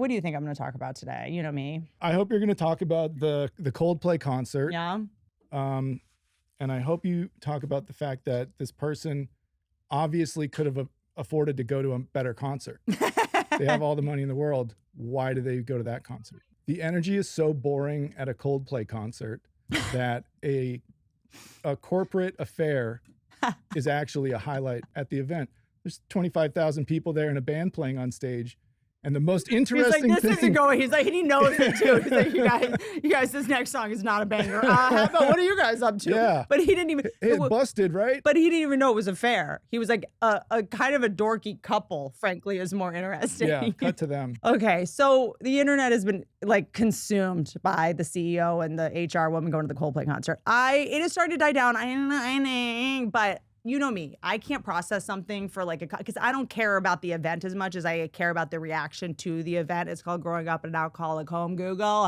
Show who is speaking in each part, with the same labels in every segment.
Speaker 1: what do you think I'm going to talk about today? You know me.
Speaker 2: I hope you're going to talk about the Coldplay concert.
Speaker 1: Yeah.
Speaker 2: And I hope you talk about the fact that this person obviously could have afforded to go to a better concert. They have all the money in the world. Why do they go to that concert? The energy is so boring at a Coldplay concert that a corporate affair is actually a highlight at the event. There's 25,000 people there and a band playing on stage. And the most interesting
Speaker 1: He's like, this isn't going. He's like, and he knows it too. He's like, you guys, this next song is not a banger. How about, what are you guys up to?
Speaker 2: Yeah.
Speaker 1: But he didn't even.
Speaker 2: It busted, right?
Speaker 1: But he didn't even know it was a fair. He was like, a kind of a dorky couple, frankly, is more interesting.
Speaker 2: Yeah, cut to them.
Speaker 1: Okay, so the internet has been like consumed by the CEO and the HR woman going to the Coldplay concert. It has started to die down. But you know me, I can't process something for like because I don't care about the event as much as I care about the reaction to the event. It's called growing up in an alcoholic home, Google.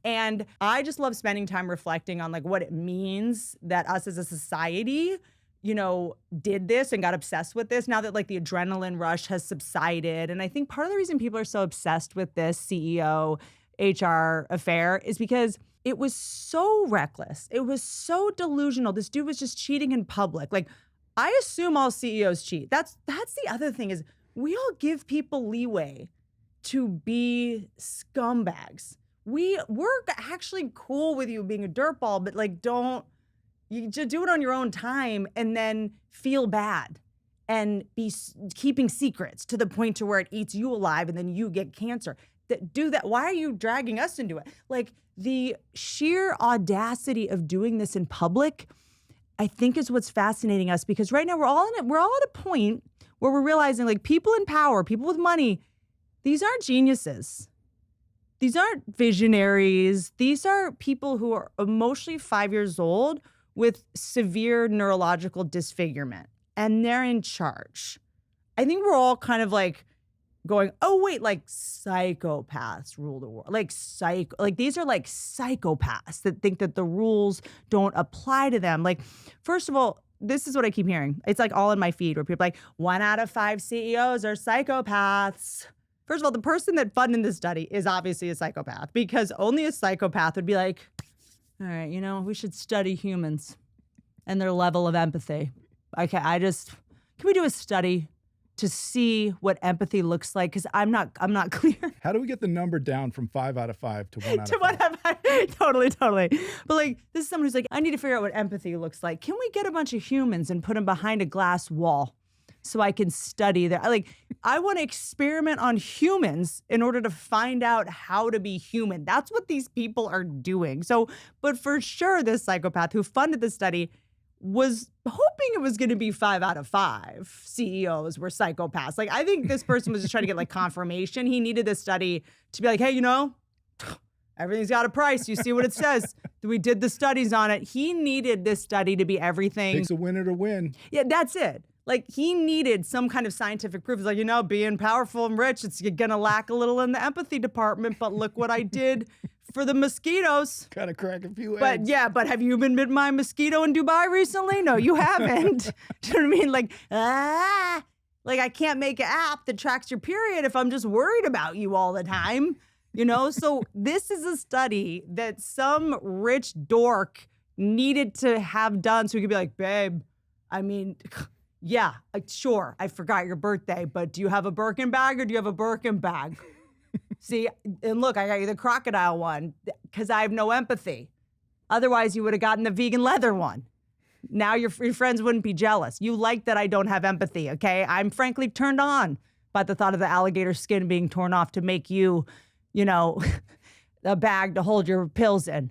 Speaker 1: And I just love spending time reflecting on like what it means that us as a society, you know, did this and got obsessed with this now that like the adrenaline rush has subsided. And I think part of the reason people are so obsessed with this CEO HR affair is because it was so reckless. It was so delusional. This dude was just cheating in public. Like, I assume all CEOs cheat. That's the other thing is we all give people leeway to be scumbags. We're actually cool with you being a dirtball, but like you just do it on your own time and then feel bad and be keeping secrets to the point to where it eats you alive and then you get cancer. Do that. Why are you dragging us into it? Like the sheer audacity of doing this in public, I think is what's fascinating us because right now we're all at a point where we're realizing like people in power, people with money, these aren't geniuses. These aren't visionaries. These are people who are emotionally 5 years old with severe neurological disfigurement and they're in charge. I think we're all kind of like going, oh wait, like psychopaths rule the world. Like these are like psychopaths that think that the rules don't apply to them. Like, first of all, this is what I keep hearing. It's like all in my feed where people are like 1 out of 5 CEOs are psychopaths. First of all, the person that funded this study is obviously a psychopath because only a psychopath would be like, all right, you know, we should study humans and their level of empathy. Okay, can we do a study to see what empathy looks like? Because I'm not clear.
Speaker 2: How do we get the number down from 5 out of 5 to 1 out of 5?
Speaker 1: To 1 out of 5. Totally. But like, this is someone who's like, I need to figure out what empathy looks like. Can we get a bunch of humans and put them behind a glass wall so I can study their, like, I want to experiment on humans in order to find out how to be human. That's what these people are doing. So, but for sure, this psychopath who funded the study was hoping it was going to be 5 out of 5 CEOs were psychopaths. Like, I think this person was just trying to get like confirmation. He needed this study to be like, hey, you know, everything's got a price. You see what it says. We did the studies on it. He needed this study to be everything.
Speaker 2: Takes a winner to win.
Speaker 1: Yeah, that's it. Like, he needed some kind of scientific proof. It's like, you know, being powerful and rich, it's going to lack a little in the empathy department, but look what I did for the mosquitoes.
Speaker 2: Gotta crack a few eggs.
Speaker 1: But yeah, but have you been bitten by a mosquito in Dubai recently? No, you haven't. Do you know what I mean? Like I can't make an app that tracks your period if I'm just worried about you all the time, you know? So this is a study that some rich dork needed to have done so he could be like, babe, I mean, yeah, sure, I forgot your birthday, but do you have a Birkin bag or do you have a Birkin bag? See, and look, I got you the crocodile one because I have no empathy. Otherwise, you would have gotten the vegan leather one. Now your friends wouldn't be jealous. You like that I don't have empathy, okay? I'm frankly turned on by the thought of the alligator skin being torn off to make you, you know, a bag to hold your pills in.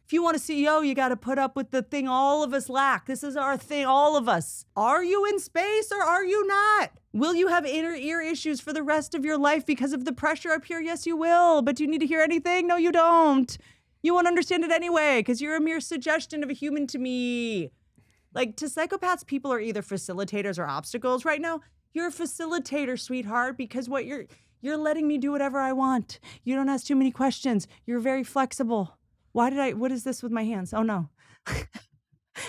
Speaker 1: If you want a CEO, you got to put up with the thing all of us lack. This is our thing, all of us. Are you in space or are you not? Will you have inner ear issues for the rest of your life because of the pressure up here? Yes, you will. But do you need to hear anything? No, you don't. You won't understand it anyway because you're a mere suggestion of a human to me. Like, to psychopaths, people are either facilitators or obstacles. Right now, you're a facilitator, sweetheart, because what you're letting me do whatever I want. You don't ask too many questions. You're very flexible. What is this with my hands? Oh no.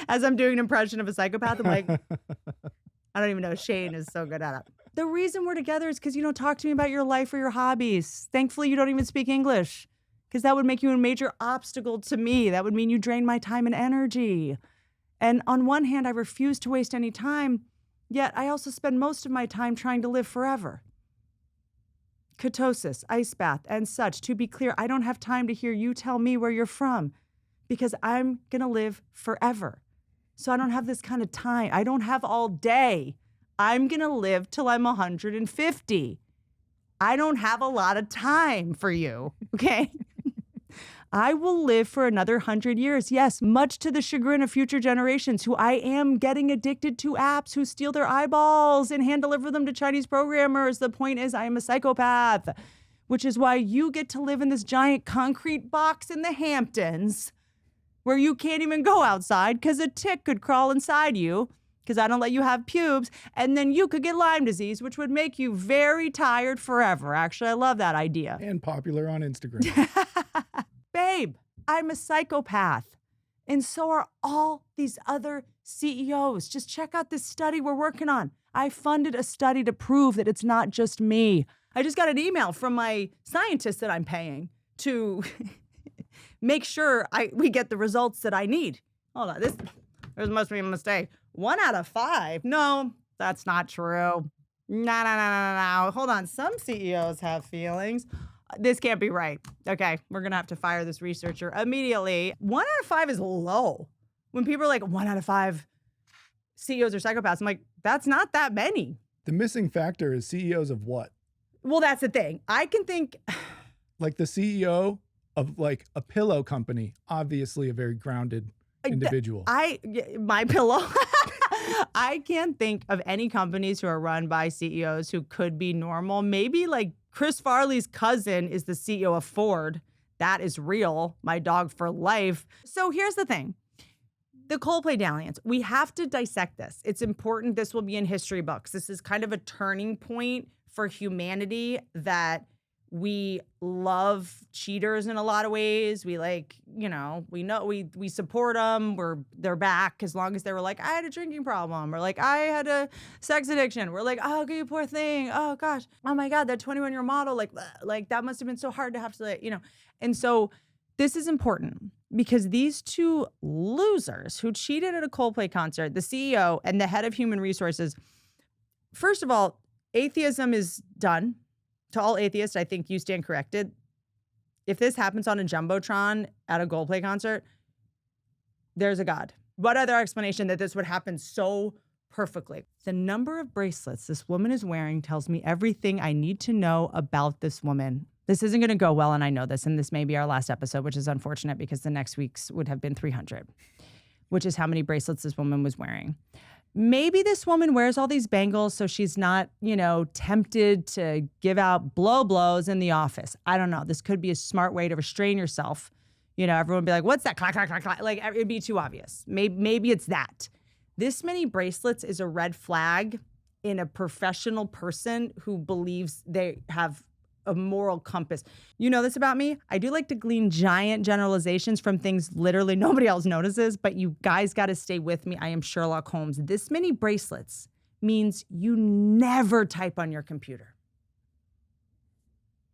Speaker 1: As I'm doing an impression of a psychopath, I'm like, I don't even know. Shane is so good at it. The reason we're together is because you don't talk to me about your life or your hobbies. Thankfully, you don't even speak English, because that would make you a major obstacle to me. That would mean you drain my time and energy. And on one hand, I refuse to waste any time, yet I also spend most of my time trying to live forever. Ketosis, ice bath, and such. To be clear, I don't have time to hear you tell me where you're from, because I'm going to live forever. So I don't have this kind of time. I don't have all day. I'm going to live till I'm 150. I don't have a lot of time for you, okay? I will live for another 100 years. Yes, much to the chagrin of future generations who I am getting addicted to apps, who steal their eyeballs and hand deliver them to Chinese programmers. The point is, I am a psychopath, which is why you get to live in this giant concrete box in the Hamptons where you can't even go outside because a tick could crawl inside you because I don't let you have pubes. And then you could get Lyme disease, which would make you very tired forever. Actually, I love that idea.
Speaker 2: And popular on Instagram.
Speaker 1: Babe, I'm a psychopath. And so are all these other CEOs. Just check out this study we're working on. I funded a study to prove that it's not just me. I just got an email from my scientist that I'm paying to make sure we get the results that I need. Hold on, there must be a mistake. 1 out of 5. No, that's not true. No. Hold on, some CEOs have feelings. This can't be right. Okay, we're going to have to fire this researcher immediately. 1 out of 5 is low. When people are like, 1 out of 5 CEOs are psychopaths, I'm like, that's not that many.
Speaker 2: The missing factor is CEOs of what?
Speaker 1: Well, that's the thing. I can think...
Speaker 2: Like the CEO of like a pillow company, obviously a very grounded individual.
Speaker 1: My pillow. I can't think of any companies who are run by CEOs who could be normal. Maybe like Chris Farley's cousin is the CEO of Ford. That is real. My dog for life. So here's the thing. The Coldplay dalliance. We have to dissect this. It's important. This will be in history books. This is kind of a turning point for humanity, that we love cheaters in a lot of ways. We we support them. They're back as long as they were like, I had a drinking problem, or like I had a sex addiction. We're like, oh, you poor thing. Oh gosh. Oh my God, that 21-year model, like that must have been so hard to have to, And so this is important because these two losers who cheated at a Coldplay concert, the CEO and the head of human resources, first of all, atheism is done. To all atheists, I think you stand corrected. If this happens on a Jumbotron at a Coldplay concert, there's a God. What other explanation that this would happen so perfectly? The number of bracelets this woman is wearing tells me everything I need to know about this woman. This isn't going to go well, and I know this, and this may be our last episode, which is unfortunate because the next week's would have been 300, which is how many bracelets this woman was wearing. Maybe this woman wears all these bangles so she's not, tempted to give out blows in the office. I don't know. This could be a smart way to restrain yourself. Everyone would be like, what's that? Clack, clack, clack, clack. Like, it'd be too obvious. Maybe it's that. This many bracelets is a red flag in a professional person who believes they have a moral compass. You know this about me. I do like to glean giant generalizations from things literally nobody else notices, but you guys got to stay with me. I am Sherlock Holmes. This many bracelets means you never type on your computer.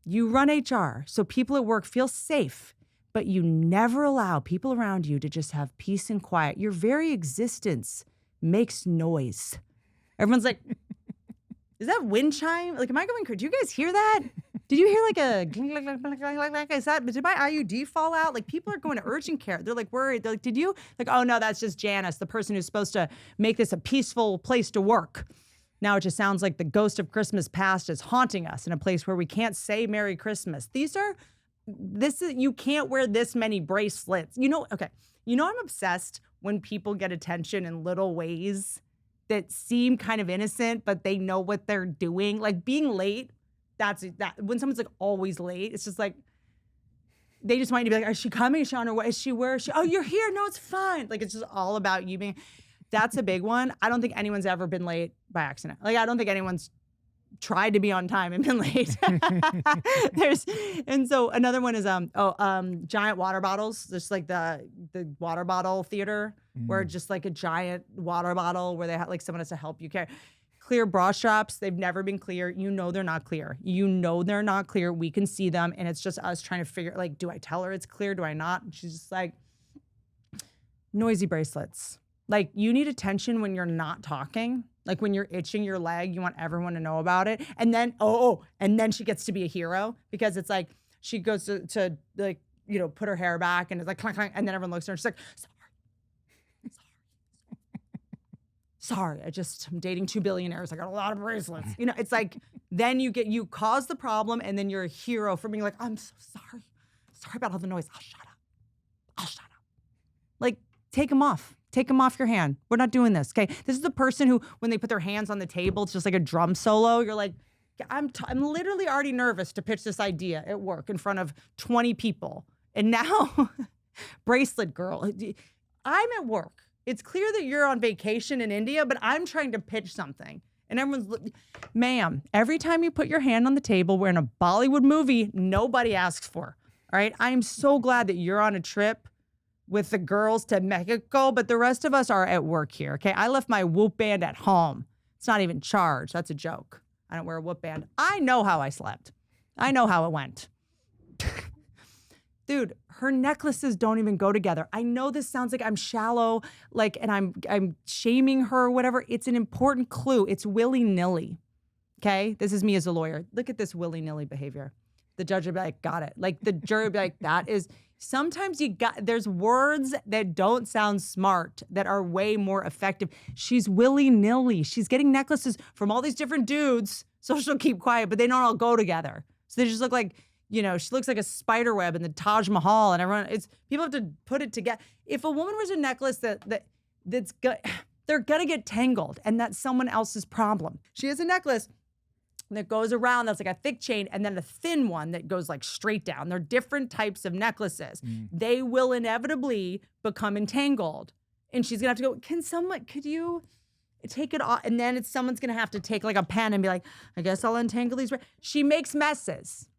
Speaker 1: You run HR, so people at work feel safe, but you never allow people around you to just have peace and quiet. Your very existence makes noise. Everyone's like, is that wind chime? Like, am I going crazy? Do you guys hear that? Did you hear like a, did my IUD fall out? Like, people are going to urgent care. They're like worried. They're like, did you? Like, oh no, that's just Janice, the person who's supposed to make this a peaceful place to work. Now it just sounds like the ghost of Christmas past is haunting us in a place where we can't say Merry Christmas. You can't wear this many bracelets. I'm obsessed when people get attention in little ways that seem kind of innocent, but they know what they're doing. Like being late. That when someone's like always late, it's just like they just want you to be like, is she coming? Is she on her way? Is she where? Is she? Oh, you're here. No, it's fine. Like it's just all about you being. That's a big one. I don't think anyone's ever been late by accident. Like I don't think anyone's tried to be on time and been late. And so another one is giant water bottles. There's like the water bottle theater where just like a giant water bottle where they have like someone has to help you carry. clear bra straps. They've never been clear. You know they're not clear. You know they're not clear. We can see them. And it's just us trying to figure, like, do I tell her it's clear? Do I not? And she's just like, noisy bracelets. Like, you need attention when you're not talking. Like, when you're itching your leg, you want everyone to know about it. And then, and then she gets to be a hero because it's like, she goes to like, you know, put her hair back and it's like, clank, clank, and then everyone looks at her and she's like, sorry, I'm dating 2 billionaires. I got a lot of bracelets. You know, it's like, then you cause the problem and then you're a hero for being like, I'm so sorry. Sorry about all the noise. I'll shut up. Like, take them off. Take them off your hand. We're not doing this, okay? This is the person who, when they put their hands on the table, it's just like a drum solo. You're like, I'm literally already nervous to pitch this idea at work in front of 20 people. And now, bracelet girl, I'm at work. It's clear that you're on vacation in India, but I'm trying to pitch something. And everyone's, ma'am, every time you put your hand on the table, we're in a Bollywood movie nobody asks for, all right? I am so glad that you're on a trip with the girls to Mexico, but the rest of us are at work here, okay? I left my Whoop band at home. It's not even charged. That's a joke. I don't wear a Whoop band. I know how I slept. I know how it went. Dude, her necklaces don't even go together. I know this sounds like I'm shallow, like, and I'm shaming her or whatever. It's an important clue. It's willy-nilly, okay? This is me as a lawyer. Look at this willy-nilly behavior. The judge would be like, got it. Like, the jury would be like, that is... Sometimes there's words that don't sound smart that are way more effective. She's willy-nilly. She's getting necklaces from all these different dudes, so she'll keep quiet, but they don't all go together. So they just look like, you know, she looks like a spider web in the Taj Mahal, and people have to put it together. If a woman wears a necklace they're gonna get tangled, and that's someone else's problem. She has a necklace that goes around, that's like a thick chain, and then a thin one that goes like straight down. They're different types of necklaces. They will inevitably become entangled. And she's gonna have to go, could you take it off? And then someone's gonna have to take like a pen and be like, I guess I'll untangle these. She makes messes.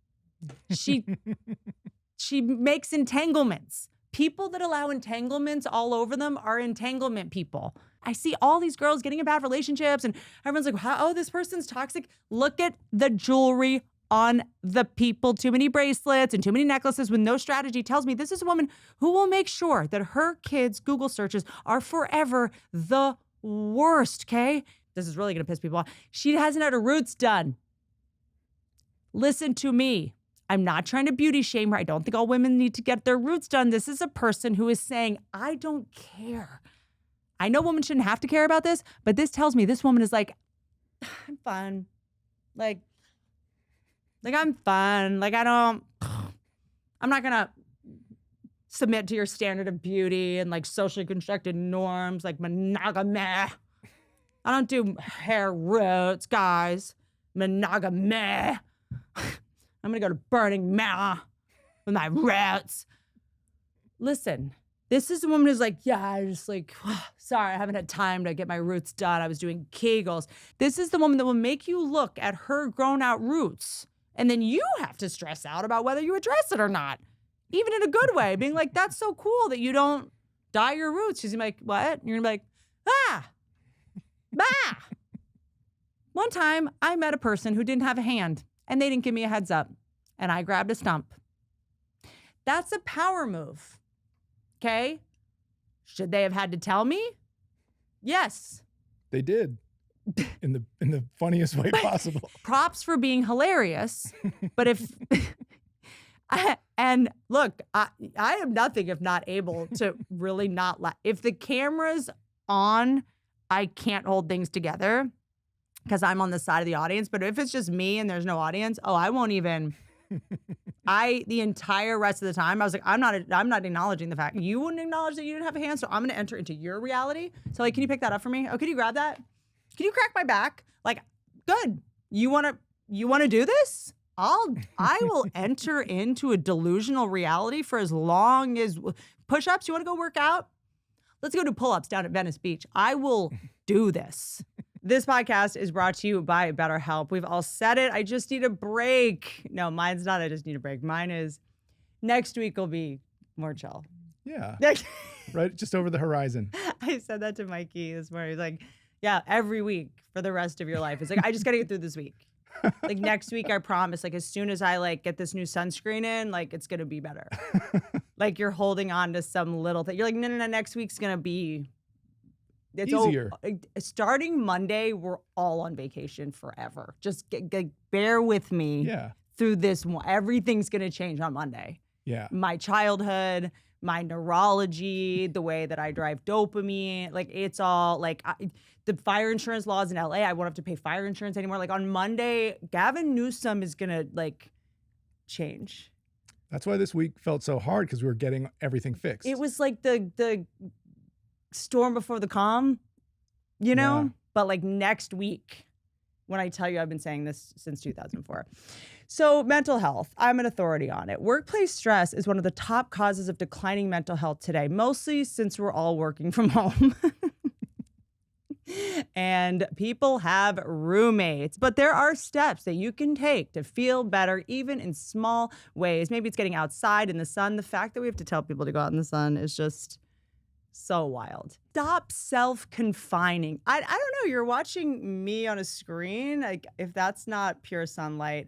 Speaker 1: She makes entanglements. People that allow entanglements all over them are entanglement people. I see all these girls getting in bad relationships and everyone's like, oh, this person's toxic. Look at the jewelry on the people. Too many bracelets and too many necklaces with no strategy tells me this is a woman who will make sure that her kids' Google searches are forever the worst, okay? This is really gonna piss people off. She hasn't had her roots done. Listen to me. I'm not trying to beauty shame her. I don't think all women need to get their roots done. This is a person who is saying, I don't care. I know women shouldn't have to care about this, but this tells me this woman is like, I'm fine. Like I'm fine. Like I'm not gonna submit to your standard of beauty and like socially constructed norms, like monogamy. I don't do hair roots, guys. Monogamy. I'm gonna go to Burning Man with my roots. Listen. This is a woman who's like, yeah, I just like, sorry, I haven't had time to get my roots done. I was doing Kegels. This is the woman that will make you look at her grown out roots. And then you have to stress out about whether you address it or not. Even in a good way, being like, that's so cool that you don't dye your roots. She's gonna be like, what? And you're gonna be like, bah. One time I met a person who didn't have a hand and they didn't give me a heads up. And I grabbed a stump. That's a power move. Okay. Should they have had to tell me? Yes.
Speaker 2: They did. In the funniest way possible.
Speaker 1: Props for being hilarious. But and look, I am nothing if not able to really not laugh. If the camera's on, I can't hold things together because I'm on the side of the audience. But if it's just me and there's no audience, I won't even. The entire rest of the time, I was like, I'm not acknowledging the fact. You wouldn't acknowledge that you didn't have a hand, so I'm going to enter into your reality. So, like, can you pick that up for me? Oh, can you grab that? Can you crack my back? Like, good. You want to do this? I will enter into a delusional reality for as long as push-ups. You want to go work out? Let's go do pull-ups down at Venice Beach. I will do this. This podcast is brought to you by BetterHelp. We've all said it. I just need a break. No, mine's not. I just need a break. Mine is next week will be more chill.
Speaker 2: Yeah. Right. Just over the horizon.
Speaker 1: I said that to Mikey this morning. He's like, Yeah, every week for the rest of your life. It's like, I just got to get through this week. Like next week, I promise, like as soon as I like get this new sunscreen in, like it's going to be better. Like you're holding on to some little thing. You're like, no, next week's going to be
Speaker 2: easier.
Speaker 1: Starting Monday, we're all on vacation forever. Just bear with me through this one. Everything's going to change on Monday.
Speaker 2: Yeah.
Speaker 1: My childhood, my neurology, the way that I drive dopamine, like it's all like the fire insurance laws in LA. I won't have to pay fire insurance anymore. Like on Monday, Gavin Newsom is going to like change.
Speaker 2: That's why this week felt so hard because we were getting everything fixed.
Speaker 1: It was like the storm before the calm, you know?
Speaker 2: Yeah.
Speaker 1: But like next week, when I tell you, I've been saying this since 2004. So mental health, I'm an authority on it. Workplace stress is one of the top causes of declining mental health today, mostly since we're all working from home. And people have roommates, but there are steps that you can take to feel better, even in small ways. Maybe it's getting outside in the sun. The fact that we have to tell people to go out in the sun is just so wild. Stop self-confining. I don't know. You're watching me on a screen. Like if that's not pure sunlight,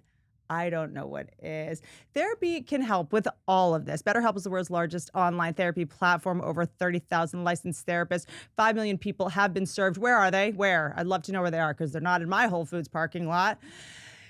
Speaker 1: I don't know what is. Therapy can help with all of this. BetterHelp is the world's largest online therapy platform. Over 30,000 licensed therapists. 5 million people have been served. Where are they? Where? I'd love to know where they are because they're not in my Whole Foods parking lot.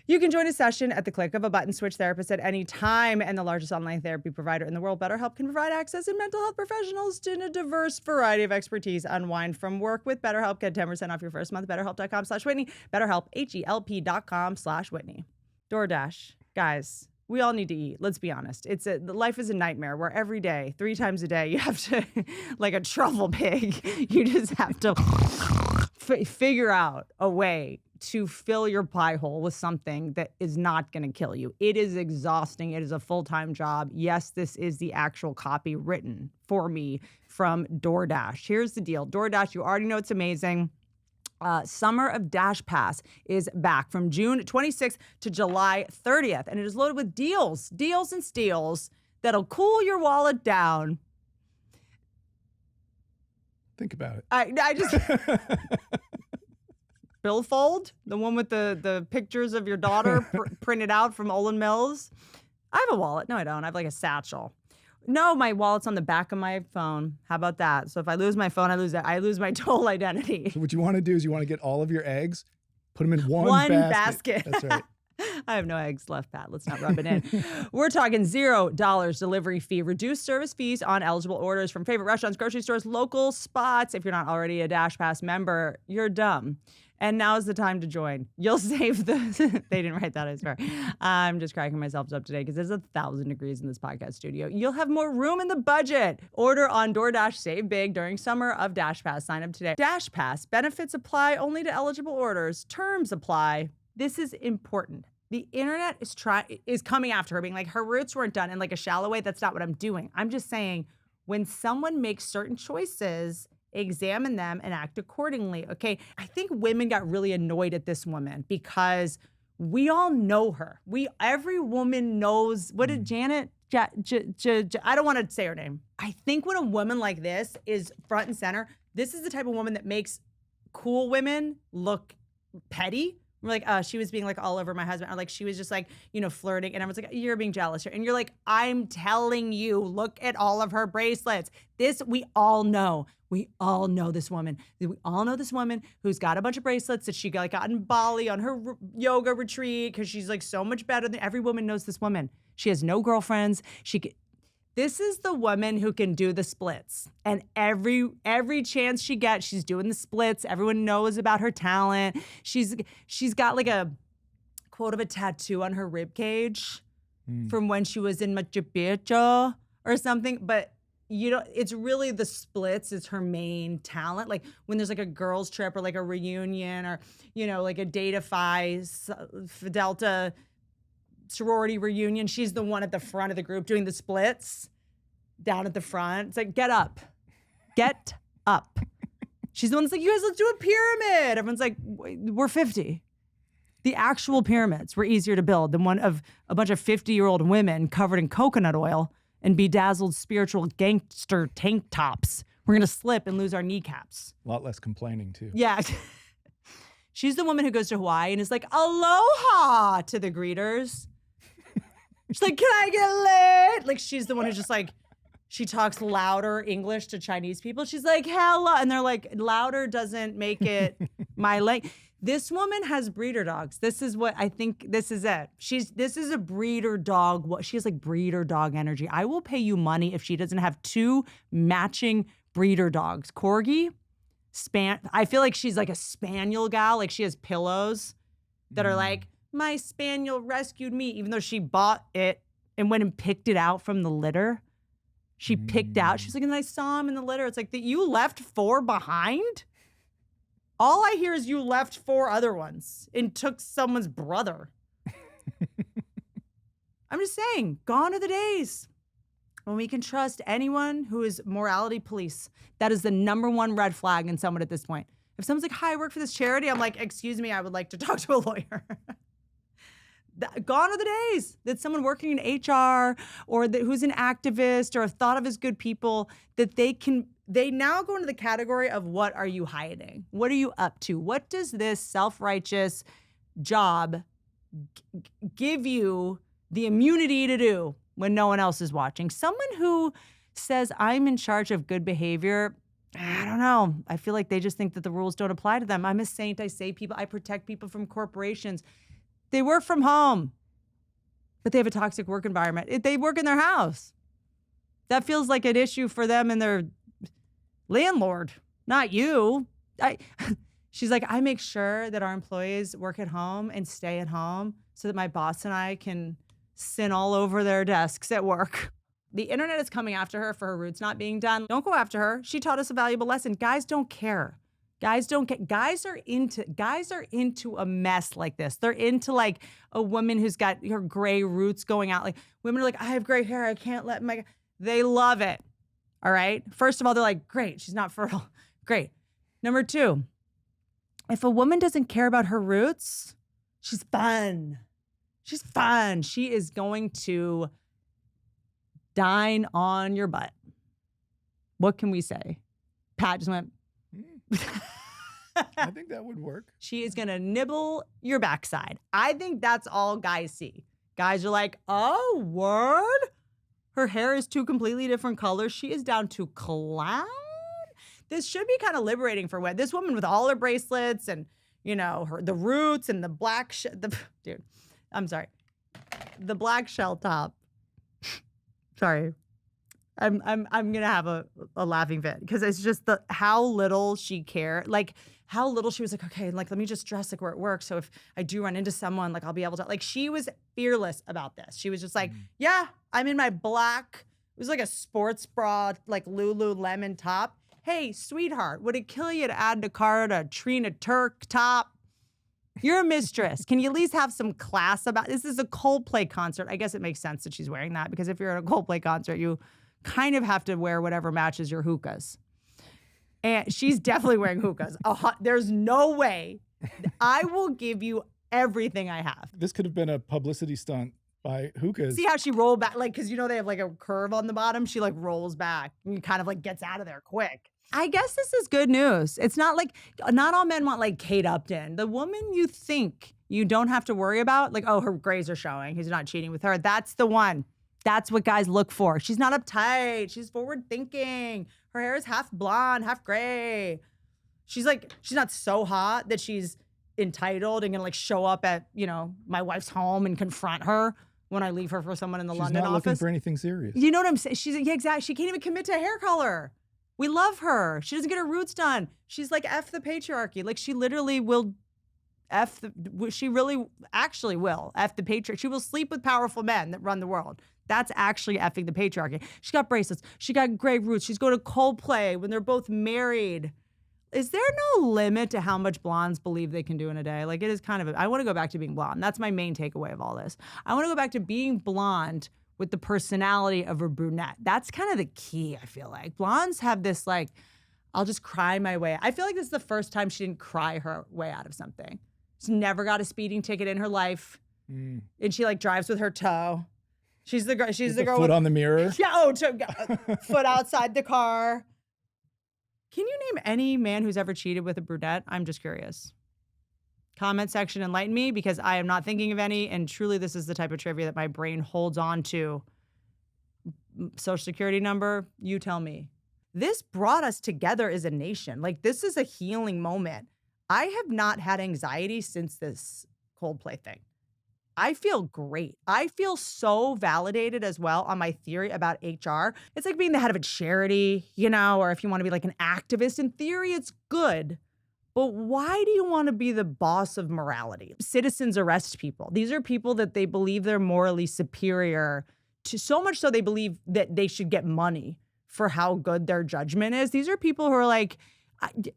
Speaker 1: You can join a session at the click of a button, switch therapists at any time, and the largest online therapy provider in the world, BetterHelp, can provide access to mental health professionals to a diverse variety of expertise. Unwind from work with BetterHelp. Get 10% off your first month. BetterHelp.com/Whitney. BetterHelp, HELP.com/Whitney. DoorDash, guys, we all need to eat. Let's be honest. Life is a nightmare where every day, 3 times a day, you have to, like a truffle pig, you just have to figure out a way to fill your pie hole with something that is not going to kill you. It is exhausting. It is a full-time job. Yes, this is the actual copy written for me from DoorDash. Here's the deal. DoorDash, you already know it's amazing. Summer of DashPass is back from June 26th to July 30th, and it is loaded with deals and steals that'll cool your wallet down.
Speaker 2: Think about it.
Speaker 1: I just Billfold, the one with the pictures of your daughter printed out from Olin Mills. I have a wallet. No, I don't. I have like a satchel. No, my wallet's on the back of my phone. How about that? So if I lose my phone, I lose my total identity.
Speaker 2: So what you want to do is you want to get all of your eggs, put them in one basket. That's right.
Speaker 1: I have no eggs left, Pat. Let's not rub it in. We're talking $0 delivery fee, reduced service fees on eligible orders from favorite restaurants, grocery stores, local spots. If you're not already a DashPass member, you're dumb. And now's the time to join. You'll save the... They didn't write that, I swear. I'm just cracking myself up today because there's 1,000 degrees in this podcast studio. You'll have more room in the budget. Order on DoorDash, save big during summer of DashPass. Sign up today. DashPass. Benefits apply only to eligible orders. Terms apply. This is important. The internet is coming after her, being like, her roots weren't done in like a shallow way. That's not what I'm doing. I'm just saying when someone makes certain choices, examine them and act accordingly. Okay. I think women got really annoyed at this woman because we all know her. Every woman knows. What did Janet? I don't want to say her name. I think when a woman like this is front and center, this is the type of woman that makes cool women look petty. We're like, she was being like all over my husband. Or like she was just like, flirting. And everyone's like, you're being jealous. And you're like, I'm telling you, look at all of her bracelets. We all know. We all know this woman. We all know this woman who's got a bunch of bracelets that she got in Bali on her yoga retreat because she's like so much better than every woman knows this woman. She has no girlfriends. This is the woman who can do the splits. And every chance she gets, she's doing the splits. Everyone knows about her talent. She's got like a quote of a tattoo on her rib cage from when she was in Machu Picchu or something. But it's really the splits is her main talent. Like when there's like a girls trip or like a reunion or, like a Data Phi Delta sorority reunion, she's the one at the front of the group doing the splits down at the front. It's like, get up. She's the one that's like, you guys, let's do a pyramid. Everyone's like, we're 50. The actual pyramids were easier to build than one of a bunch of 50-year-old women covered in coconut oil and bedazzled spiritual gangster tank tops. We're going to slip and lose our kneecaps.
Speaker 2: A lot less complaining too.
Speaker 1: Yeah. She's the woman who goes to Hawaii and is like, aloha to the greeters. She's like, can I get lit? Like, she's the one who's just like, she talks louder English to Chinese people. She's like, hello. And they're like, louder doesn't make it my language. This woman has breeder dogs. This is what I think, this is it. This is a breeder dog. She has like breeder dog energy. I will pay you money if she doesn't have 2 matching breeder dogs. Corgi, I feel like she's like a spaniel gal. Like she has pillows that are like, my spaniel rescued me, even though she bought it and went and picked it out from the litter. She picked out, she's like, and I saw him in the litter. It's like that you left 4 behind? All I hear is you left 4 other ones and took someone's brother. I'm just saying, gone are the days when we can trust anyone who is morality police. That is the #1 red flag in someone at this point. If someone's like, hi, I work for this charity, I'm like, excuse me, I would like to talk to a lawyer. Gone are the days that someone working in HR or who's an activist or thought of as good people, that they now go into the category of what are you hiding? What are you up to? What does this self-righteous job give you the immunity to do when no one else is watching? Someone who says, I'm in charge of good behavior, I don't know. I feel like they just think that the rules don't apply to them. I'm a saint. I save people. I protect people from corporations. They work from home, but they have a toxic work environment. They work in their house. That feels like an issue for them and their landlord, not you. She's like, I make sure that our employees work at home and stay at home so that my boss and I can sin all over their desks at work. The internet is coming after her for her roots not being done. Don't go after her. She taught us a valuable lesson. Guys don't care. Guys are into a mess like this. They're into like a woman who's got her gray roots going out. Like women are like, I have gray hair. I can't let my, they love it. All right. First of all, they're like, great. She's not fertile. Great. Number 2, if a woman doesn't care about her roots, she's fun. She's fun. She is going to dine on your butt. What can we say? Pat just went,
Speaker 2: I think that would work.
Speaker 1: She is going to nibble your backside. I think that's all guys see. Guys are like, oh, word? Her hair is 2 completely different colors. She is down to clown. This should be kind of liberating for women. This woman with all her bracelets and, you know, the roots and the black, dude, I'm sorry. The black shell top. Sorry. I'm gonna have a laughing fit because it's just how little she cared, like how little she was like, okay, like let me just dress like we're at work, so if I do run into someone, like I'll be able to, like she was fearless about this. She was just like, yeah, I'm in my black, it was like a sports bra, like Lululemon top. Hey, sweetheart, would it kill you to add to cart a Trina Turk top? You're a mistress. Can you at least have some class about this? Is a Coldplay concert. I guess it makes sense that she's wearing that because if you're at a Coldplay concert, you kind of have to wear whatever matches your hookahs. And she's definitely wearing hookahs. There's no way. I will give you everything I have.
Speaker 2: This could have been a publicity stunt by hookahs.
Speaker 1: See how she rolled back? Like, because you know they have like a curve on the bottom. She like rolls back and kind of like gets out of there quick. I guess this is good news. It's not like, not all men want like Kate Upton. The woman you think you don't have to worry about, like, oh, her grays are showing. He's not cheating with her. That's the one. That's what guys look for. She's not uptight. She's forward thinking. Her hair is half blonde, half gray. She's not so hot that she's entitled and gonna like show up at, you know, my wife's home and confront her when I leave her for someone in the London office.
Speaker 2: She's not looking for anything serious.
Speaker 1: You know what I'm saying? Yeah, exactly. She can't even commit to hair color. We love her. She doesn't get her roots done. She's like, F the patriarchy. Like she literally will she really actually will F the patriarchy. She will sleep with powerful men that run the world. That's actually effing the patriarchy. She got bracelets. She got gray roots. She's going to Coldplay when they're both married. Is there no limit to how much blondes believe they can do in a day? Like it is kind of, I want to go back to being blonde. That's my main takeaway of all this. I want to go back to being blonde with the personality of a brunette. That's kind of the key, I feel like. Blondes have this like, I'll just cry my way. I feel like this is the first time she didn't cry her way out of something. She's never got a speeding ticket in her life. And she like drives with her toe. She's the girl. She's the girl
Speaker 2: foot on the mirror.
Speaker 1: Yeah. Foot outside the car. Can you name any man who's ever cheated with a brunette? I'm just curious. Comment section, enlighten me, because I am not thinking of any. And truly, this is the type of trivia that my brain holds on to. Social security number, you tell me. This brought us together as a nation. Like, this is a healing moment. I have not had anxiety since this Coldplay thing. I feel great. I feel so validated as well on my theory about HR. It's like being the head of a charity, you know, or if you want to be like an activist. In theory, it's good. But why do you want to be the boss of morality? Citizens arrest people. These are people that they believe they're morally superior to, so much so they believe that they should get money for how good their judgment is. These are people who are like,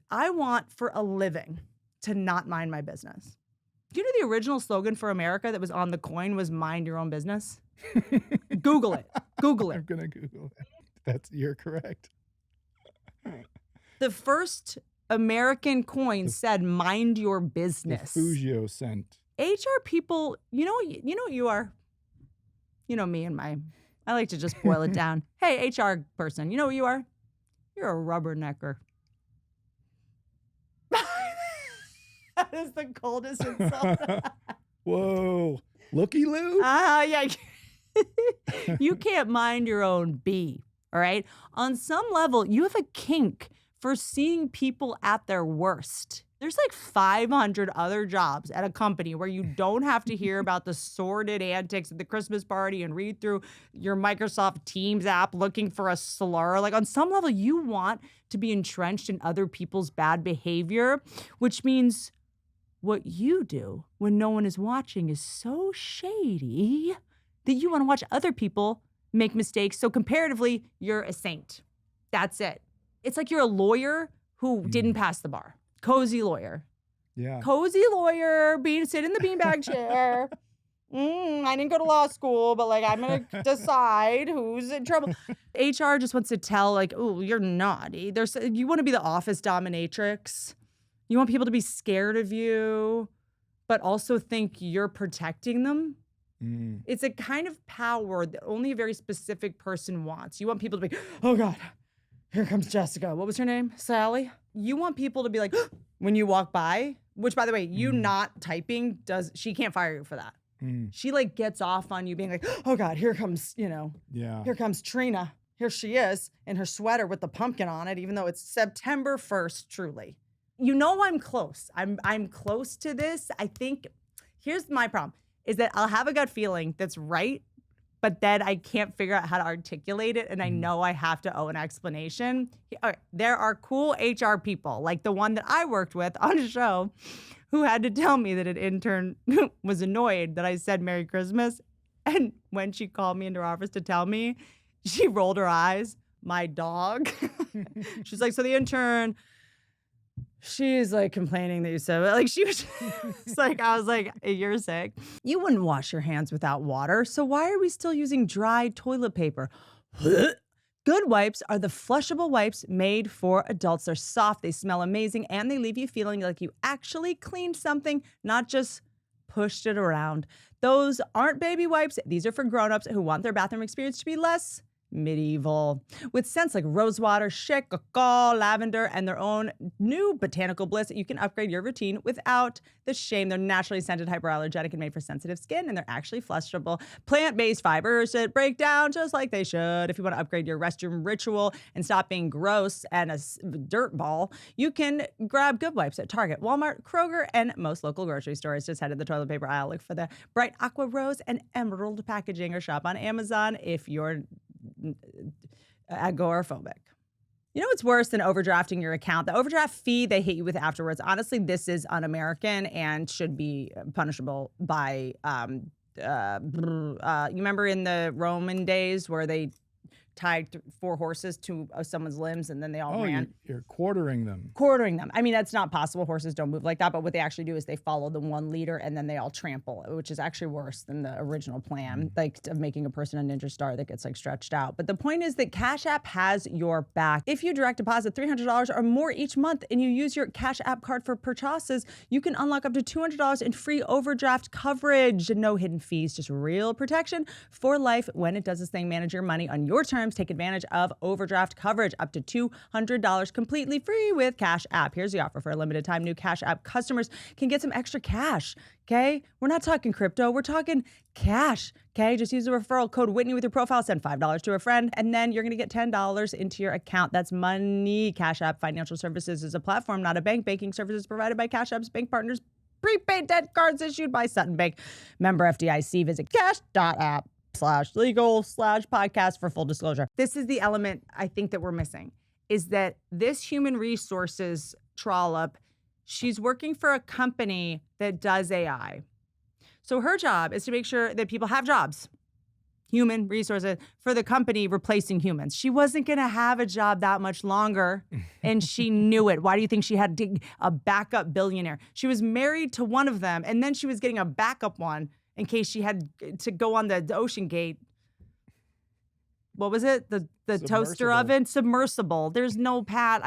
Speaker 1: I want for a living to not mind my business. Do you know the original slogan for America that was on the coin was mind your own business? Google it. Google it.
Speaker 2: I'm going to Google it. You're correct.
Speaker 1: The first American coin said mind your business.
Speaker 2: The Fugio scent.
Speaker 1: HR people, you know what you are? You know me and I like to just boil it down. Hey, HR person, you know what you are? You're a rubbernecker. That is the coldest insult.
Speaker 2: Whoa. Looky Lou?
Speaker 1: Yeah. You can't mind your own bee, all right? On some level, you have a kink for seeing people at their worst. There's like 500 other jobs at a company where you don't have to hear about the sordid antics at the Christmas party and read through your Microsoft Teams app looking for a slur. Like, on some level, you want to be entrenched in other people's bad behavior, which means what you do when no one is watching is so shady that you want to watch other people make mistakes. So comparatively, you're a saint. That's it. It's like you're a lawyer who didn't pass the bar. Cozy lawyer.
Speaker 2: Yeah.
Speaker 1: Cozy lawyer, sit in the beanbag chair. I didn't go to law school, but like, I'm going to decide who's in trouble. HR just wants to tell, like, oh, you're naughty. You want to be the office dominatrix. You want people to be scared of you, but also think you're protecting them. It's a kind of power that only a very specific person wants. You want people to be, oh God, here comes Jessica. What was her name? Sally? You want people to be like, when you walk by, which, by the way, you not typing, she can't fire you for that. She like gets off on you being like, oh God, here comes, here comes Trina. Here she is in her sweater with the pumpkin on it, even though it's September 1st, truly. You know, I'm close. I'm close to this. I think here's my problem is that I'll have a gut feeling that's right, but then I can't figure out how to articulate it. And I know I have to owe an explanation. There are cool HR people, like the one that I worked with on a show, who had to tell me that an intern was annoyed that I said Merry Christmas. And when she called me into her office to tell me, she rolled her eyes. My dog. She's like, so the intern, she's like complaining that you said it. Like, she was it's like, I was like, you're sick. You wouldn't wash your hands without water. So why are we still using dry toilet paper? Goodwipes are the flushable wipes made for adults. They're soft, they smell amazing, and they leave you feeling like you actually cleaned something, not just pushed it around. Those aren't baby wipes. These are for grown-ups who want their bathroom experience to be less medieval. With scents like rosewater, cacao, lavender, and their own new botanical bliss, you can upgrade your routine without the shame. They're naturally scented, hypoallergenic, and made for sensitive skin, and they're actually flushable. Plant-based fibers that break down just like they should. If you want to upgrade your restroom ritual and stop being gross and a dirt ball, you can grab Goodwipes at Target, Walmart, Kroger, and most local grocery stores. Just head to the toilet paper aisle, look for the bright aqua rose and emerald packaging, or shop on Amazon if you're agoraphobic. You know what's worse than overdrafting your account? The overdraft fee they hit you with afterwards. Honestly, this is un-American and should be punishable by, you remember in the Roman days where they tied 4 horses to someone's limbs and then they all ran?
Speaker 2: You're quartering them.
Speaker 1: Quartering them. I mean, that's not possible. Horses don't move like that. But what they actually do is they follow the one leader and then they all trample, which is actually worse than the original plan, like of making a person a ninja star that gets like stretched out. But the point is that Cash App has your back. If you direct deposit $300 or more each month and you use your Cash App card for purchases, you can unlock up to $200 in free overdraft coverage. No hidden fees, just real protection for life when it does this thing. Manage your money on your terms times. Take advantage of overdraft coverage up to $200 completely free with Cash App. Here's the offer for a limited time. New Cash App customers can get some extra cash, okay? We're not talking crypto. We're talking cash, okay? Just use the referral code Whitney with your profile. Send $5 to a friend, and then you're going to get $10 into your account. That's money. Cash App Financial Services is a platform, not a bank. Banking services provided by Cash App's bank partners. Prepaid debt cards issued by Sutton Bank. Member FDIC. Visit cash.app/legal/podcast for full disclosure. This is the element I think that we're missing, is that this human resources trollop, she's working for a company that does AI. So her job is to make sure that people have jobs, human resources, for the company replacing humans. She wasn't going to have a job that much longer, and she knew it. Why do you think she had a backup billionaire? She was married to one of them, and then she was getting a backup one in case she had to go on the ocean gate. What was it? The toaster oven? Submersible. There's no Pat.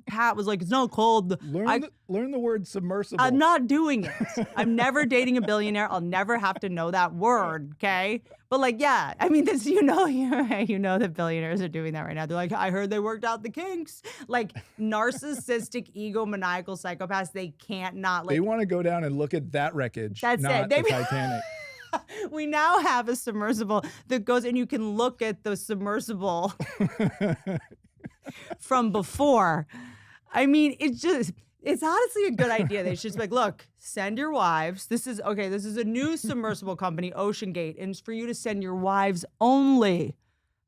Speaker 1: Pat was like, it's not cold.
Speaker 2: Learn the word submersible.
Speaker 1: I'm not doing it. I'm never dating a billionaire. I'll never have to know that word, okay? But like, yeah, I mean, this, you know that billionaires are doing that right now. They're like, I heard they worked out the kinks. Like narcissistic, egomaniacal psychopaths, they can't not like.
Speaker 2: They want to go down and look at that wreckage,
Speaker 1: That's
Speaker 2: not
Speaker 1: it.
Speaker 2: the Titanic.
Speaker 1: We now have a submersible that goes and you can look at the submersible from before. I mean, it's honestly a good idea. They should just be like, look, send your wives. This is a new submersible company, OceanGate, and it's for you to send your wives only.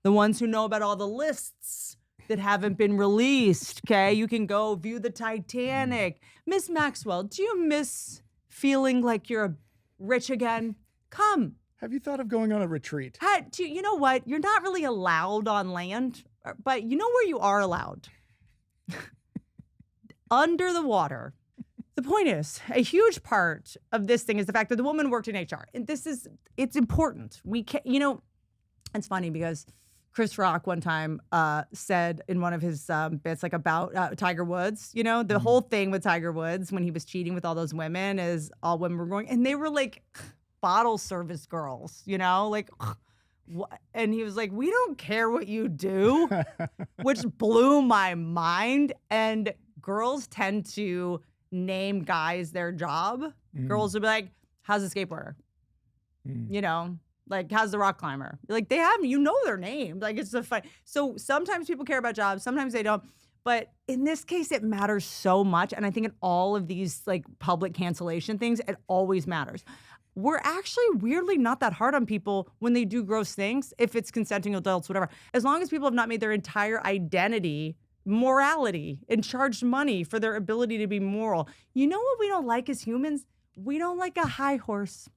Speaker 1: The ones who know about all the lists that haven't been released, okay? You can go view the Titanic. Miss Maxwell, do you miss feeling like you're rich again? Come.
Speaker 2: Have you thought of going on a retreat?
Speaker 1: You know what? You're not really allowed on land, but you know where you are allowed? Under the water. The point is, a huge part of this thing is the fact that the woman worked in HR. And it's important. We can't, it's funny because Chris Rock one time said in one of his bits, like about Tiger Woods, the whole thing with Tiger Woods when he was cheating with all those women is all women were going, and they were like bottle service girls, like, and he was like, we don't care what you do, which blew my mind. And girls tend to name guys their job. Girls will be like, how's the skateboarder? Like, how's the rock climber? Like, they have, their name. Like, it's a fun. So sometimes people care about jobs, sometimes they don't. But in this case, it matters so much. And I think in all of these like public cancellation things, it always matters. We're actually weirdly not that hard on people when they do gross things, if it's consenting adults, whatever. As long as people have not made their entire identity morality and charged money for their ability to be moral. You know what we don't like as humans? We don't like a high horse,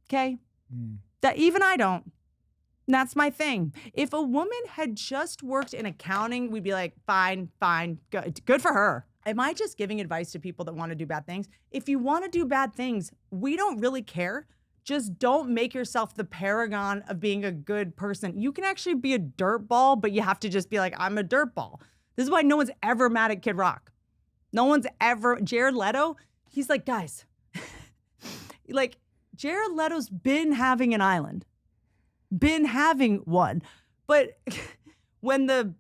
Speaker 1: okay? That even I don't. That's my thing. If a woman had just worked in accounting, we'd be like, fine, good for her. Am I just giving advice to people that want to do bad things? If you want to do bad things, we don't really care. Just don't make yourself the paragon of being a good person. You can actually be a dirtball, but you have to just be like, I'm a dirtball. This is why no one's ever mad at Kid Rock. No one's ever, Jared Leto, he's like, guys, like Jared Leto's been having an island, been having one. But when the,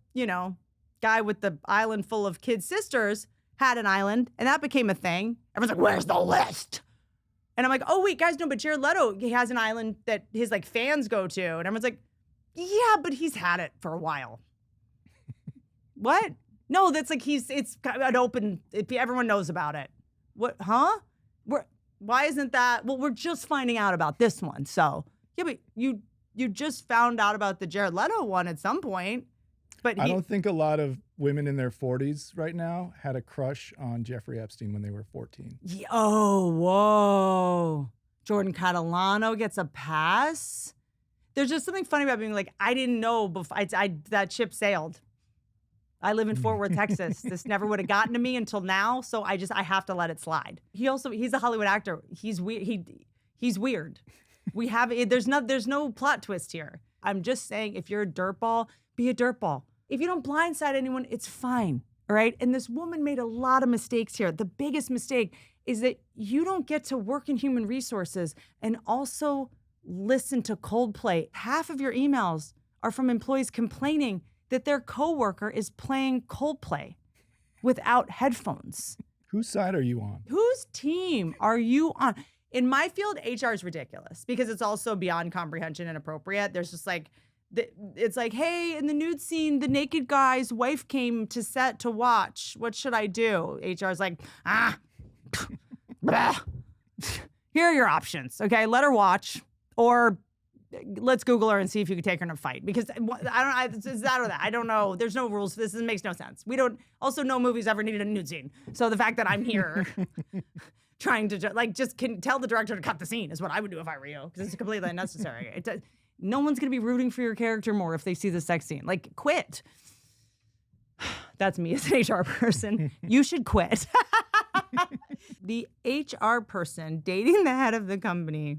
Speaker 1: guy with the island full of kid sisters had an island, and that became a thing. Everyone's like, where's the list? And I'm like, oh, wait, guys, no, but Jared Leto, he has an island that his, like, fans go to. And everyone's like, yeah, but he's had it for a while. What? No, that's like it's an open, everyone knows about it. What, huh? Why isn't that? Well, we're just finding out about this one. So, yeah, but you just found out about the Jared Leto one at some point. But
Speaker 2: I don't think a lot of women in their 40s right now had a crush on Jeffrey Epstein when they were 14.
Speaker 1: Oh, whoa. Jordan Catalano gets a pass? There's just something funny about being like, I didn't know before that ship sailed. I live in Fort Worth, Texas. This never would have gotten to me until now, so I have to let it slide. He's a Hollywood actor. He's weird. He's weird. There's no plot twist here. I'm just saying, if you're a dirtball, be a dirtball. If you don't blindside anyone, it's fine, all right? And this woman made a lot of mistakes here. The biggest mistake is that you don't get to work in human resources and also listen to Coldplay. Half of your emails are from employees complaining that their coworker is playing Coldplay without headphones.
Speaker 2: Whose side are you on?
Speaker 1: Whose team are you on? In my field, HR is ridiculous because it's also beyond comprehension and inappropriate. There's just like, it's like, hey, in the nude scene, the naked guy's wife came to set to watch. What should I do? HR is like, here are your options. Okay, let her watch, or let's Google her and see if you can take her in a fight. Because it's that or that. I don't know. There's no rules for this. This makes no sense. We don't. Also, no movie's ever needed a nude scene. So the fact that I'm here trying to just can tell the director to cut the scene is what I would do if I were you, because it's completely unnecessary. No one's gonna be rooting for your character more if they see the sex scene. Like, quit. That's me as an HR person. You should quit. The HR person dating the head of the company.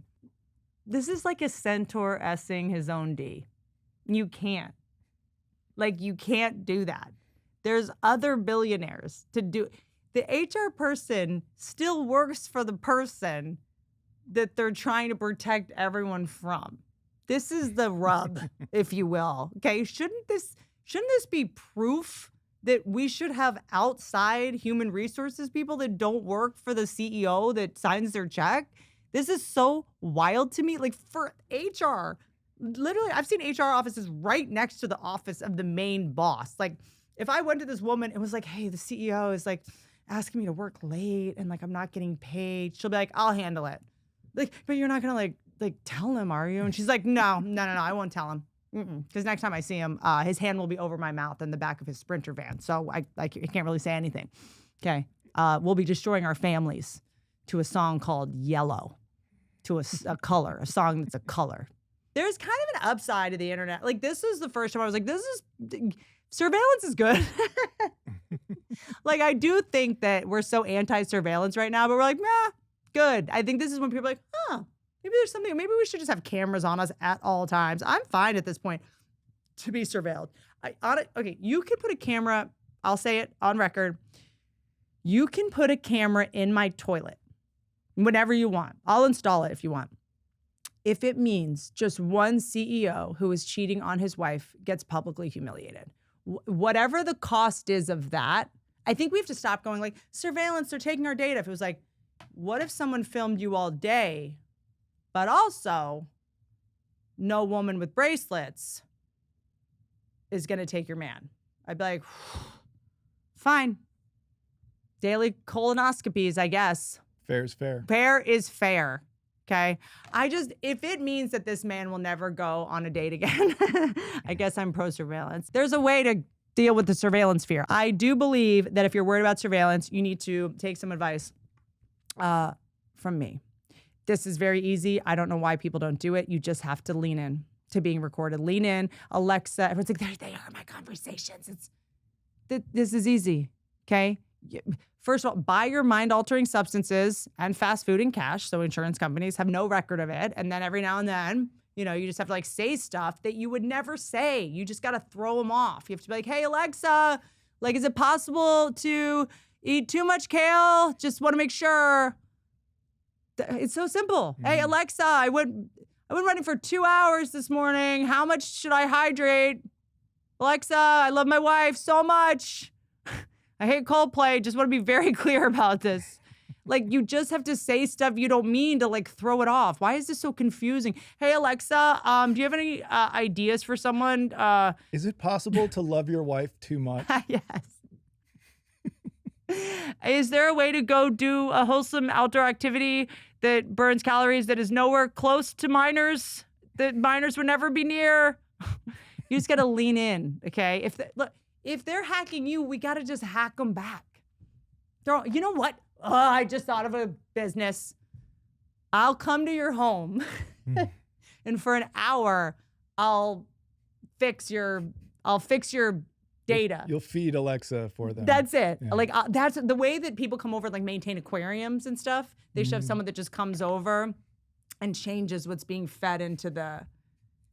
Speaker 1: This is like a centaur essing his own D. You can't. You can't do that. There's other billionaires to do. The HR person still works for the person that they're trying to protect everyone from. This is the rub, if you will. Okay, shouldn't this be proof that we should have outside human resources people that don't work for the CEO that signs their check? This is so wild to me. Like, for HR, literally, I've seen HR offices right next to the office of the main boss. Like, if I went to this woman and was like, hey, the CEO is like asking me to work late and like I'm not getting paid, she'll be like, I'll handle it. Like, but you're not gonna like tell him, are you? And she's like, no, I won't tell him. Because next time I see him, his hand will be over my mouth in the back of his Sprinter van. So I can't really say anything. Okay. We'll be destroying our families to a song called Yellow, to a color, a song that's a color. There's kind of an upside to the internet. Like, this is the first time I was like, surveillance is good. Like, I do think that we're so anti-surveillance right now, but we're like, nah, good. I think this is when people are like, maybe there's something, maybe we should just have cameras on us at all times. I'm fine at this point to be surveilled. Okay, you can put a camera, I'll say it on record, you can put a camera in my toilet whenever you want. I'll install it if you want. If it means just one CEO who is cheating on his wife gets publicly humiliated. Whatever the cost is of that, I think we have to stop going like, surveillance, they're taking our data. If it was like, what if someone filmed you all day, but also no woman with bracelets is going to take your man? I'd be like, fine. Daily colonoscopies, I guess.
Speaker 2: Fair is fair.
Speaker 1: Fair is fair. Okay. If it means that this man will never go on a date again, I guess I'm pro surveillance. There's a way to deal with the surveillance fear. I do believe that if you're worried about surveillance, you need to take some advice from me. This is very easy. I don't know why people don't do it. You just have to lean in to being recorded. Lean in. Alexa, everyone's like, there they are, my conversations. This is easy. Okay. First of all, buy your mind-altering substances and fast food in cash, so insurance companies have no record of it. And then every now and then, you just have to say stuff that you would never say. You just got to throw them off. You have to be like, hey, Alexa, is it possible to eat too much kale? Just want to make sure. It's so simple. Mm-hmm. Hey, Alexa, I went running for 2 hours this morning. How much should I hydrate? Alexa, I love my wife so much. I hate Coldplay. Just want to be very clear about this. You just have to say stuff you don't mean to throw it off. Why is this so confusing? Hey, Alexa, do you have any ideas for someone?
Speaker 2: Is it possible to love your wife too much?
Speaker 1: Yes. Is there a way to go do a wholesome outdoor activity that burns calories that is nowhere close to minors, that minors would never be near? You just got to lean in, okay? If they're hacking you, we got to just hack them back. You know what? I just thought of a business. I'll come to your home and for an hour, I'll fix your data.
Speaker 2: You'll feed Alexa for them.
Speaker 1: That's it. Yeah. That's the way that people come over, maintain aquariums and stuff. They should have someone that just comes over and changes what's being fed into the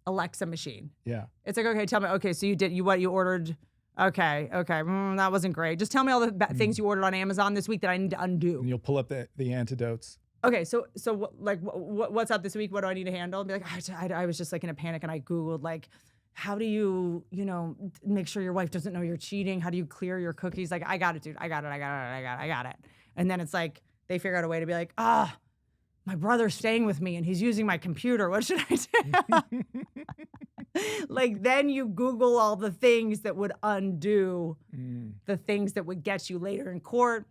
Speaker 1: Alexa machine.
Speaker 2: Yeah.
Speaker 1: It's like, okay, tell me, okay, so you ordered. Okay. That wasn't great. Just tell me all the things you ordered on Amazon this week that I need to undo.
Speaker 2: And you'll pull up the antidotes.
Speaker 1: Okay, so what's up this week? What do I need to handle? And be like, I was just in a panic and I Googled how do you, make sure your wife doesn't know you're cheating? How do you clear your cookies? Like, I got it, dude. I got it. And then it's like, they figure out a way to be like, my brother's staying with me and he's using my computer. What should I do? Like, then you Google all the things that would undo the things that would get you later in court,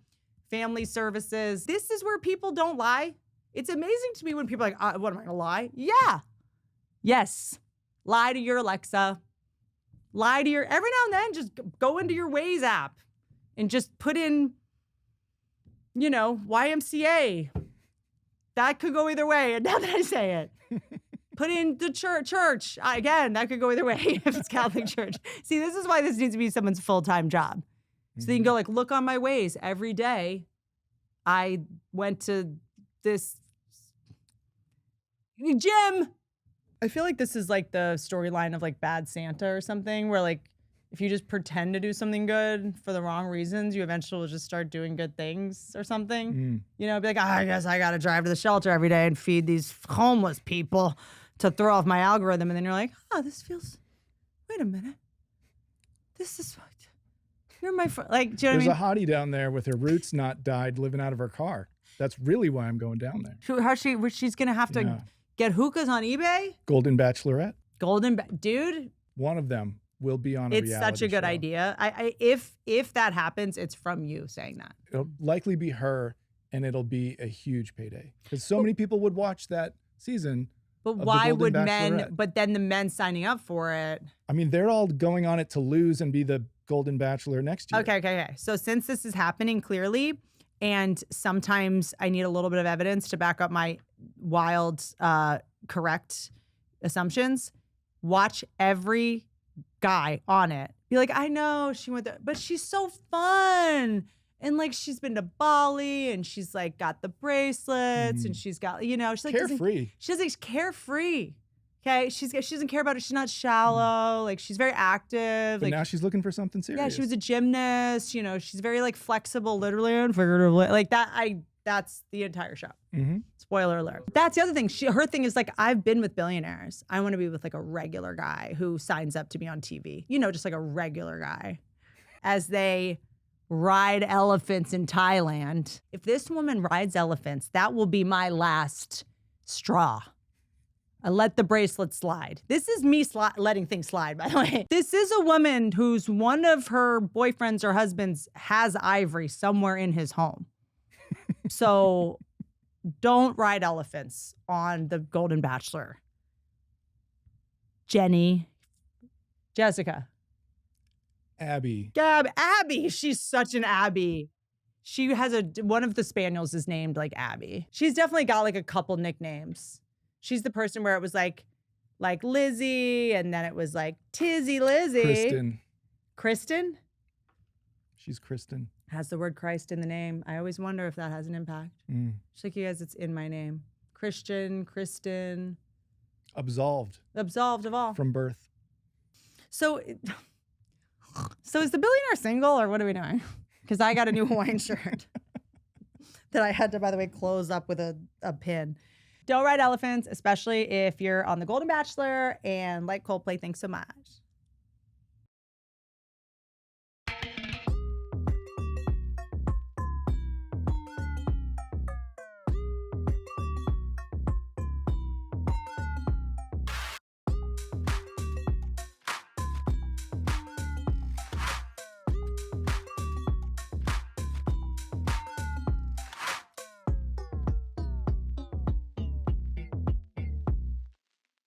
Speaker 1: family services. This is where people don't lie. It's amazing to me when people are like, what am I gonna lie? Yeah. Yes. Lie to your Alexa. Lie to your, every now and then, just go into your Waze app and just put in, YMCA. That could go either way. And now that I say it, put in the church. Again, that could go either way if it's Catholic church. See, this is why this needs to be someone's full-time job. So you can go like, look on my Waze every day. I went to this gym. I feel like this is like the storyline of like Bad Santa or something, where like if you just pretend to do something good for the wrong reasons, you eventually will just start doing good things or something. Be like, I guess I got to drive to the shelter every day and feed these homeless people to throw off my algorithm. And then you're like, this feels, wait a minute. This is, you're my friend. Like, do you know
Speaker 2: There's
Speaker 1: what I mean?
Speaker 2: a hottie down there with her roots not dyed living out of her car. That's really why I'm going down there.
Speaker 1: She's going to have to get hookahs on eBay?
Speaker 2: Golden Bachelorette.
Speaker 1: Dude.
Speaker 2: One of them will be on a reality show. It's
Speaker 1: such a good idea. If that happens, it's from you saying that.
Speaker 2: It'll likely be her, and it'll be a huge payday. Because so many people would watch that season.
Speaker 1: But why would men, but then the men signing up for it?
Speaker 2: I mean, they're all going on it to lose and be the Golden Bachelor next year.
Speaker 1: Okay. So since this is happening clearly, and sometimes I need a little bit of evidence to back up my wild, correct assumptions, watch every guy on it. Be like, I know she went there, but she's so fun. And like, she's been to Bali and she's like got the bracelets and she's got, she's like
Speaker 2: carefree.
Speaker 1: She's carefree. Okay. She doesn't care about it. She's not shallow. Like, she's very active.
Speaker 2: But
Speaker 1: like,
Speaker 2: now she's looking for something serious.
Speaker 1: Yeah. She was a gymnast, she's very like flexible, literally and figuratively. Like that's the entire show. Spoiler alert. That's the other thing. Her thing is like, I've been with billionaires. I want to be with like a regular guy who signs up to be on TV. Just like a regular guy. As they ride elephants in Thailand. If this woman rides elephants, that will be my last straw. I let the bracelet slide. This is me letting things slide, by the way. This is a woman whose one of her boyfriends or husbands has ivory somewhere in his home. So don't ride elephants on the Golden Bachelor. Jessica.
Speaker 2: Abby.
Speaker 1: Abby. She's such an Abby. She has one of the spaniels is named like Abby. She's definitely got like a couple nicknames. She's the person where it was like Lizzie, and then it was like Tizzy Lizzie. Kristen?
Speaker 2: She's Kristen.
Speaker 1: Has the word Christ in the name. I always wonder if that has an impact. She's like, you guys, it's in my name. Christian, Kristen.
Speaker 2: Absolved
Speaker 1: of all.
Speaker 2: From birth.
Speaker 1: So is the billionaire single, or what are we doing? Because I got a new Hawaiian shirt that I had to, by the way, close up with a pin. Don't ride elephants, especially if you're on the Golden Bachelor and like Coldplay. Thanks so much.